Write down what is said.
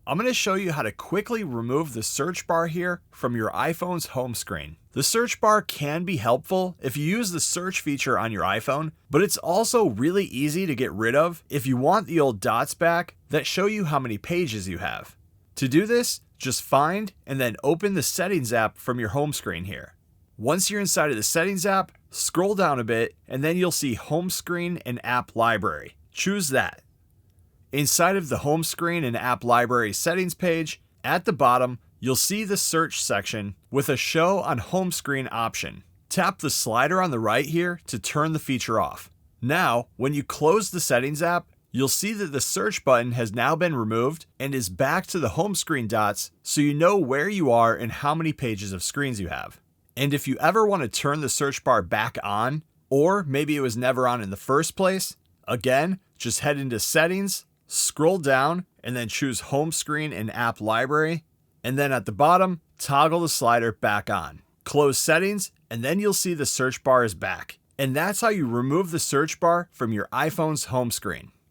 I'm going to show you how to quickly remove the search bar here from your iPhone's home screen. The search bar can be helpful if you use the search feature on your iPhone, but it's also really easy to get rid of if you want the old dots back that show you how many pages you have. To do this, just find and then open the Settings app from your home screen here. Once you're inside of the Settings app, scroll down a bit and then you'll see Home Screen and App Library. Choose that. Inside of the Home Screen and App Library settings page, at the bottom, you'll see the search section with a Show on Home Screen option. Tap the slider on the right here to turn the feature off. Now, when you close the Settings app, you'll see that the search button has now been removed and is back to the home screen dots so you know where you are and how many pages of screens you have. And if you ever want to turn the search bar back on, or maybe it was never on in the first place, again, just head into Settings, scroll down, and then choose Home Screen and App Library, and then at the bottom, toggle the slider back on. Close Settings, and then you'll see the search bar is back. And that's how you remove the search bar from your iPhone's home screen.